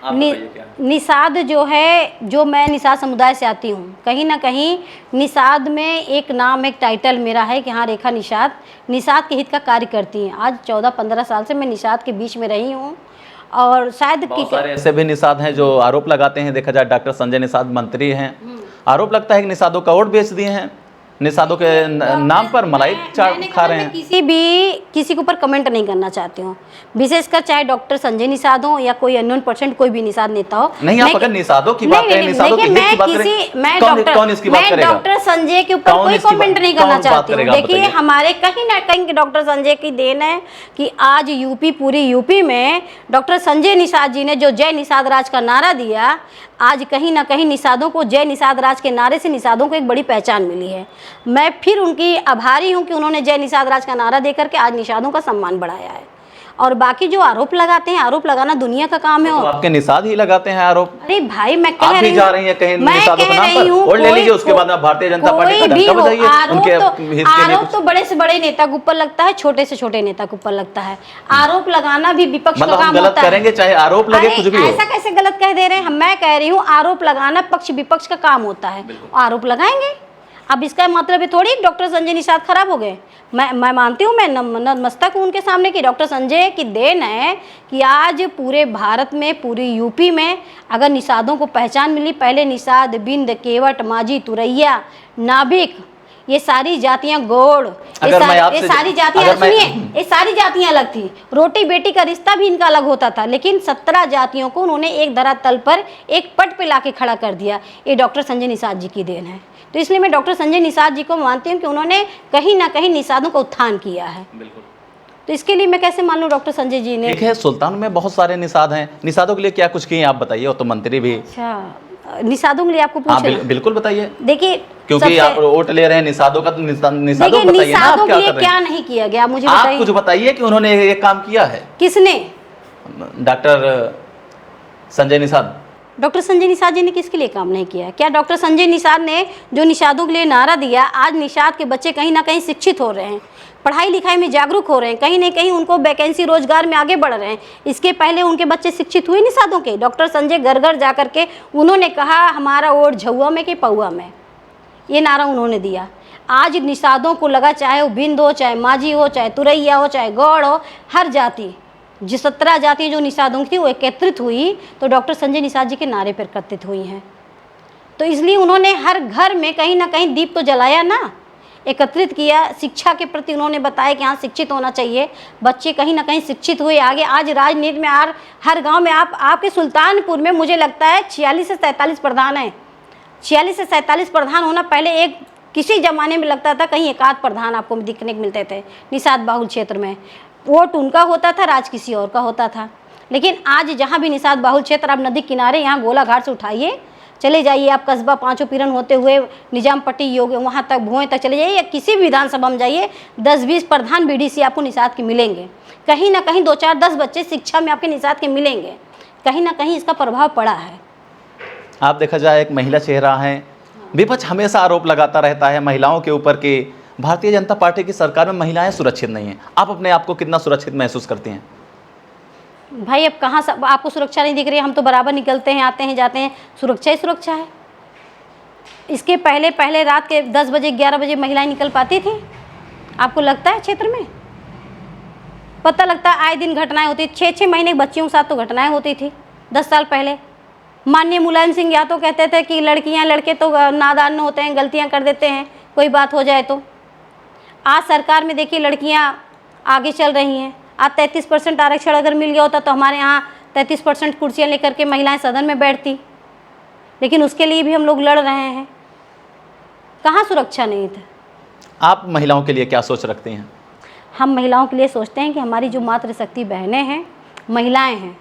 निषाद जो है, जो मैं निषाद समुदाय से आती हूँ, कहीं ना कहीं निषाद में एक नाम, एक टाइटल मेरा है कि हाँ, रेखा निषाद निषाद के हित का कार्य करती हैं। आज 14-15 साल से मैं निषाद के बीच में रही हूँ, और शायद
बहुत सारे ऐसे भी निषाद हैं जो आरोप लगाते हैं। देखा जाए, डॉक्टर संजय निषाद मंत्री हैं, आरोप लगता है कि निषादों का वोट बेच दिए हैं। निषादों के नाम पर मलाई चाट खा रहे हैं।
किसी के ऊपर कमेंट नहीं करना चाहती हूँ, विशेषकर चाहे डॉक्टर संजय निषाद हो या कोई अननोन पर्सन कोई भी निषाद नेता हो।
नहीं, आप अगर निषादों की बात करें, निषादों की हित की बात करें, कौन इसकी बात करेगा?
डॉक्टर संजय के ऊपर कोई कमेंट नहीं करना चाहती हूँ। देखिए, हमारे कहीं ना कहीं डॉक्टर संजय की देन है कि आज पूरी यूपी में डॉक्टर संजय निषाद जी ने जो जय निषाद राज का नारा दिया, आज कहीं ना कहीं निषादों को जय निषाद राज के नारे से निषादों को एक बड़ी पहचान मिली है। मैं फिर उनकी आभारी हूं कि उन्होंने जय निषाद राज का नारा देकर के आज निषादों का सम्मान बढ़ाया है। और बाकी जो आरोप लगाते हैं, आरोप लगाना दुनिया का काम है।
तो आपके निषाद ही लगाते हैं आरोप।
अरे भाई, मैं कह
आप
रही
भी जा रही हैं कहीं
मैं
निषादों के नाम पर, और ले लीजिए उसके बाद आप भारतीय जनता पार्टी का डंका बजाइए।
आरोप तो बड़े से बड़े नेता के ऊपर लगता है, छोटे से छोटे नेता के ऊपर लगता है। आरोप लगाना भी विपक्ष का काम
गलत
होता है।
करेंगे चाहे आरोप लगे, कुछ भी हो।
ऐसा कैसे गलत कह दे रहे हैं? मैं कह रही हूँ आरोप लगाना पक्ष विपक्ष का काम होता है, आरोप लगाएंगे। अब इसका मतलब है थोड़ी डॉक्टर संजय निषाद खराब हो गए। मैं मानती हूँ, मैं नतमस्तक हूँ उनके सामने कि डॉक्टर संजय की देन है कि आज पूरे भारत में, पूरी यूपी में अगर निषादों को पहचान मिली। पहले निषाद, बिंद, केवट, माझी, तुरैया, नाभिक, ये सारी जातियां, गौड़, ये सारी जातियां, सुनिए, ये सारी जातियां अलग थी। रोटी बेटी का रिश्ता भी इनका अलग होता था, लेकिन 17 जातियों को उन्होंने एक धरातल पर, एक पट पे लाके खड़ा कर दिया। ये डॉक्टर संजय निषाद जी की देन है। तो इसलिए मैं डॉक्टर संजय निषाद जी को मानती हूँ कि उन्होंने कहीं ना कहीं निषादों का उत्थान किया है। तो इसके लिए मैं कैसे मान लूँ डॉक्टर संजय जी ने।
ठीक है, सुल्तान में बहुत सारे निषाद हैं, निषादों के लिए क्या कुछ किए आप बताइए, वो तो मंत्री भी।
अच्छा, निषादों के लिए आपको पूछना?
बिल्कुल बताइए।
देखिए,
क्योंकि आप वोट ले रहे हैं निषादों का, तो निषादों को बताइए ना, आप क्या कर रहे हैं?
क्या नहीं किया गया मुझे
आप
बताइए।
कुछ बताइए कि उन्होंने ये काम किया है।
किसने?
डॉक्टर संजय निषाद।
डॉक्टर संजय निषाद जी ने किसके लिए काम नहीं किया? क्या डॉक्टर संजय निषाद ने जो निषादों के लिए नारा दिया, आज निषाद के बच्चे कहीं ना कहीं शिक्षित हो रहे हैं, पढ़ाई लिखाई में जागरूक हो रहे हैं, कहीं ना कहीं उनको वैकेंसी रोजगार में आगे बढ़ रहे हैं। इसके पहले उनके बच्चे शिक्षित हुए निषादों के? डॉक्टर संजय घर घर जा करके उन्होंने कहा हमारा वोट झुआ में कि पौआ में, ये नारा उन्होंने दिया। आज निषादों को लगा, चाहे वो बिंद हो, चाहे माझी हो, चाहे तुरैया हो, चाहे गौड़ हो, हर जाति, जो 17 जातियाँ जो निषादों की थी वो एकत्रित हुई तो डॉक्टर संजय निषाद जी के नारे पर एकत्रित हुई हैं। तो इसलिए उन्होंने हर घर में कहीं ना कहीं दीप तो जलाया ना, एकत्रित किया। शिक्षा के प्रति उन्होंने बताया कि हाँ, शिक्षित होना चाहिए, बच्चे कहीं ना कहीं शिक्षित हुए आगे। आज राजनीति में हर गांव में आपके सुल्तानपुर में मुझे लगता है 46 से 47 प्रधान हैं। 46 से 47 प्रधान होना, पहले किसी ज़माने में लगता था कहीं 1 आध प्रधान आपको दिखने को मिलते थे निषाद बाहुल क्षेत्र में। वोट उनका होता था, राज किसी और का होता था। लेकिन आज जहाँ भी निषाद बाहुल क्षेत्र, आप नदी किनारे यहाँ गोलाघाट से उठाइए, चले जाइए आप कस्बा पाँचों पीरन होते हुए निजाम पट्टी योग वहाँ तक, भुएँ तक चले जाइए, या किसी भी विधानसभा में जाइए, 10-20 प्रधान बीडीसी आपको निषाद के मिलेंगे। कहीं ना कहीं 2-4-10 बच्चे शिक्षा में आपके निषाद के मिलेंगे। कहीं ना कहीं इसका प्रभाव पड़ा है।
आप देखा जाए एक महिला चेहरा है, विपक्ष हमेशा आरोप लगाता रहता है महिलाओं के ऊपर कि भारतीय जनता पार्टी की सरकार में महिलाएं सुरक्षित नहीं हैं। आप अपने आप को कितना सुरक्षित महसूस करती हैं?
भाई, अब कहाँ आपको सुरक्षा नहीं दिख रही है? हम तो बराबर निकलते हैं, आते हैं, जाते हैं, सुरक्षा ही सुरक्षा है। इसके पहले रात के 10 बजे 11 बजे महिलाएं निकल पाती थी? आपको लगता है क्षेत्र में? पता लगता है आए दिन घटनाएं होती, 6-6 महीने बच्चियों के साथ तो घटनाएं होती थी 10 साल पहले। माननीय मुलायम सिंह या तो कहते थे कि लड़कियां लड़के तो नादान होते हैं, गलतियां कर देते हैं, कोई बात हो जाए तो। आज सरकार में देखिए लड़कियां आगे चल रही हैं। आज 33% आरक्षण अगर मिल गया होता तो हमारे यहाँ 33% कुर्सियाँ लेकर के महिलाएं सदन में बैठती, लेकिन उसके लिए भी हम लोग लड़ रहे हैं। कहाँ सुरक्षा नहीं था?
आप महिलाओं के लिए क्या सोच रखती हैं?
हम महिलाओं के लिए सोचते हैं कि हमारी जो मातृशक्ति बहनें हैं, महिलाएं हैं,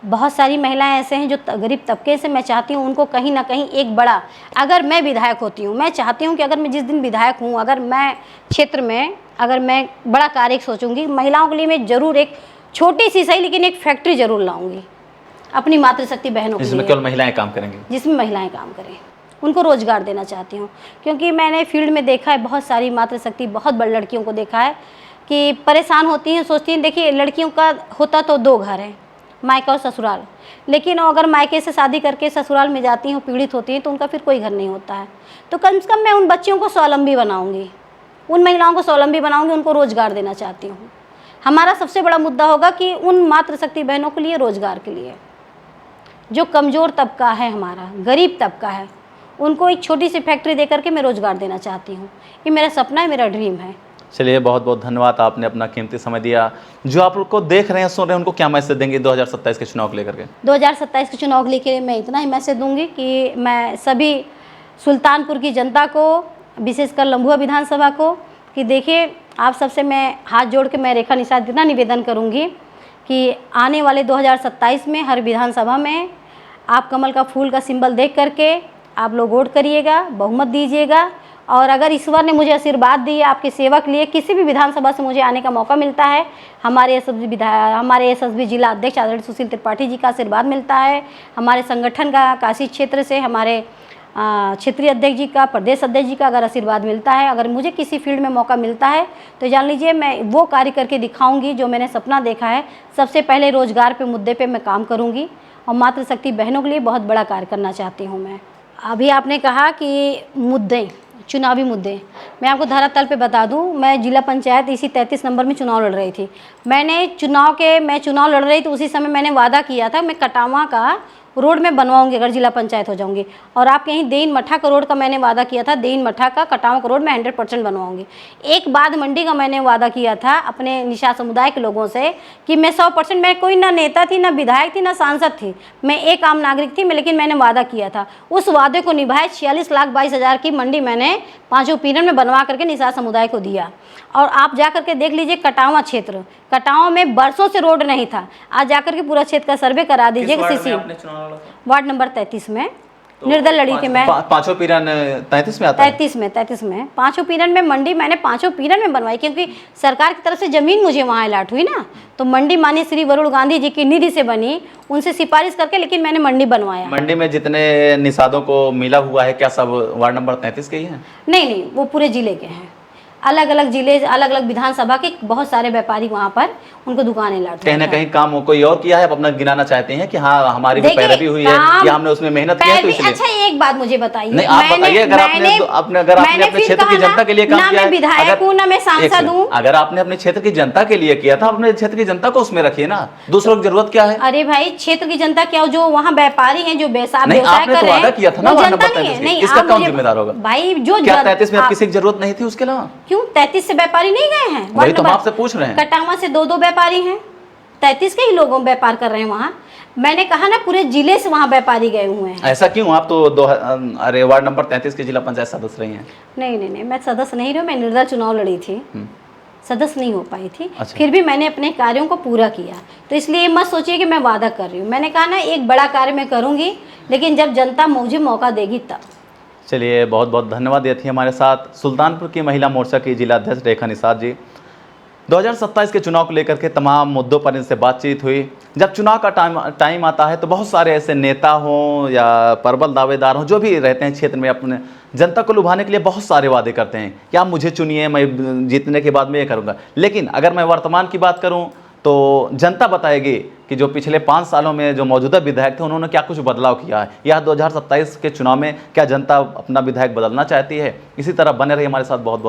बहुत सारी महिलाएं ऐसे हैं जो गरीब तबके से, मैं चाहती हूँ उनको कहीं ना कहीं एक बड़ा, अगर मैं विधायक होती हूँ, मैं चाहती हूँ कि अगर मैं जिस दिन विधायक हूँ, अगर मैं क्षेत्र में अगर मैं बड़ा कार्य सोचूंगी, महिलाओं के लिए मैं ज़रूर एक छोटी सी सही लेकिन एक फैक्ट्री ज़रूर लाऊंगी अपनी मातृशक्ति बहनों के लिए,
जिसमें केवल महिलाएं काम करेंगी,
जिसमें महिलाएं काम करें, उनको रोज़गार देना चाहती हूँ। क्योंकि मैंने फील्ड में देखा है, बहुत सारी मातृशक्ति, बहुत बड़ी लड़कियों को देखा है कि परेशान होती हैं, सोचती हैं। देखिए, लड़कियों का होता तो 2 घर हैं, मायका और ससुराल, लेकिन अगर मायके से शादी करके ससुराल में जाती हैं, पीड़ित होती हैं, तो उनका फिर कोई घर नहीं होता है। तो कम से कम मैं उन बच्चियों को स्वावलंबी बनाऊंगी, उन महिलाओं को स्वावलंबी बनाऊंगी, उनको रोज़गार देना चाहती हूँ। हमारा सबसे बड़ा मुद्दा होगा कि उन मातृशक्ति बहनों के लिए रोज़गार के लिए, जो कमज़ोर तबका है, हमारा गरीब तबका है, उनको एक छोटी सी फैक्ट्री दे करके मैं रोज़गार देना चाहती हूँ। ये मेरा सपना है, मेरा ड्रीम है।
चलिए, बहुत बहुत धन्यवाद, आपने अपना कीमती समय दिया। जो आप लोग को देख रहे हैं, सुन रहे हैं, उनको क्या मैसेज देंगे 2027 के चुनाव को लेकर के?
2027 के चुनाव को लेकर मैं इतना ही मैसेज दूंगी कि मैं सभी सुल्तानपुर की जनता को, विशेषकर लम्भुआ विधानसभा को, कि देखिए, आप सबसे मैं हाथ जोड़ के मैं रेखा निषाद इतना निवेदन करूंगी कि आने वाले 2027 में हर विधानसभा में आप कमल का फूल का सिंबल देख करके आप लोग वोट करिएगा, बहुमत दीजिएगा। और अगर ईश्वर ने मुझे आशीर्वाद दी, आपकी सेवा के लिए किसी भी विधानसभा से मुझे आने का मौका मिलता है, हमारे एसएसबी जिला अध्यक्ष आदरणीय सुशील त्रिपाठी जी का आशीर्वाद मिलता है, हमारे संगठन का काशी क्षेत्र से हमारे क्षेत्रीय अध्यक्ष जी का, प्रदेश अध्यक्ष जी का अगर आशीर्वाद मिलता है, अगर मुझे किसी फील्ड में मौका मिलता है, तो जान लीजिए मैं वो कार्य करके दिखाऊंगी जो मैंने सपना देखा है। सबसे पहले रोजगार पे मुद्दे पे मैं काम करूंगी और मातृशक्ति बहनों के लिए बहुत बड़ा कार्य करना चाहती हूँ मैं। अभी आपने कहा कि मुद्दे, चुनावी मुद्दे, मैं आपको धरातल पे बता दूं, मैं जिला पंचायत इसी 33 नंबर में चुनाव लड़ रही थी। मैं चुनाव लड़ रही थी, उसी समय मैंने वादा किया था मैं कटावा का रोड में बनवाऊंगी अगर जिला पंचायत हो जाऊंगी। और आप कहीं देइन मठा का रोड का मैंने वादा किया था, देइन मठा का कटावा का रोड मैं 100% बनवाऊंगी। एक बाद मंडी का मैंने वादा किया था अपने निषाद समुदाय के लोगों से कि मैं 100%, मैं कोई ना नेता थी, ना विधायक थी, ना सांसद थी, मैं एक आम नागरिक थी, लेकिन मैंने वादा किया था, उस वादे को निभाए। 46,22,000 की मंडी मैंने 5 पीरन में बनवा करके निषाद समुदाय को दिया। और आप जा करके देख लीजिए कटावा क्षेत्र, कटावा में बरसों से रोड नहीं था, आज जाकर के पूरा क्षेत्र का सर्वे करा दीजिए। वार्ड नंबर 33 में निर्दल लड़ी थी मैं।
5 पीरन 33 में आता है?
33 में 5 पीरन में मंडी मैंने 5 पीरन में बनवाई, क्योंकि सरकार की तरफ से जमीन मुझे वहाँ अलाट हुई ना, तो मंडी माननीय श्री वरुण गांधी जी की निधि से बनी, उनसे सिफारिश करके, लेकिन मैंने मंडी बनवाया।
मंडी में जितने निषादों को मिला हुआ है, क्या सब वार्ड नंबर 33 के ही हैं?
नहीं, वो पूरे जिले के हैं, अलग अलग जिले, अलग अलग विधानसभा के बहुत सारे व्यापारी वहाँ पर उनको दुकानें लाट।
कहीं ना कहीं काम कोई और किया है, अपना गिनाना चाहते हैं कि हाँ हमारी भी पैरवी हुई है, कि हमने उसमें मेहनत की है, तो इसलिए।
अच्छा, एक बात मुझे बताइए,
नहीं, आप बताइए, अगर आपने अपने क्षेत्र की जनता के लिए काम किया है,
विधायक हूँ ना मैं सांसद हूँ,
अगर आपने अपने क्षेत्र की जनता के लिए किया था, अपने क्षेत्र की जनता को उसमें रखिए ना, दूसरों की जरूरत क्या है?
अरे भाई, क्षेत्र की जनता क्या, जो वहाँ व्यापारी हैं, जो व्यवसाय कर रहे
हैं, इसका कौन जिम्मेदार होगा
भाई? जो
33 में किसी की जरूरत नहीं थी, उसके अलावा
क्यों 33 से व्यापारी नहीं गए हैं?
वही तो हम आपसे पूछ रहे हैं।
कटावा से 2 व्यापारी हैं, 33 के ही लोगों व्यापार कर रहे हैं वहाँ। मैंने कहा ना पूरे जिले से वहाँ व्यापारी गए हुए हैं।
ऐसा क्यों? आप तो अरे वार्ड नंबर 33 के जिला पंचायत सदस्य रही हैं।
नहीं, मैं सदस्य नहीं रही, मैं निर्दल चुनाव लड़ी थी, सदस्य नहीं हो पाई थी।
अच्छा।
फिर भी मैंने अपने कार्यों को पूरा किया, तो इसलिए मत सोचिए कि मैं वादा कर रही हूँ। मैंने कहा ना एक बड़ा कार्य मैं करूँगी, लेकिन जब जनता मुझे मौका देगी तब।
चलिए, बहुत बहुत धन्यवाद। ये थी हमारे साथ सुल्तानपुर की महिला मोर्चा की जिला अध्यक्ष रेखा निषाद जी। 2027 के चुनाव को लेकर के तमाम मुद्दों पर इनसे बातचीत हुई। जब चुनाव का टाइम आता है तो बहुत सारे ऐसे नेता हों या प्रबल दावेदार हों, जो भी रहते हैं क्षेत्र में, अपने जनता को लुभाने के लिए बहुत सारे वादे करते हैं कि आप मुझे चुनिए, मैं जीतने के बाद मैं ये करूँगा। लेकिन अगर मैं वर्तमान की बात करूँ तो जनता बताएगी कि जो पिछले 5 सालों में जो मौजूदा विधायक थे, उन्होंने क्या कुछ बदलाव किया है, या 2027 के चुनाव में क्या जनता अपना विधायक बदलना चाहती है। इसी तरह बने रहिए हमारे साथ। बहुत बहुत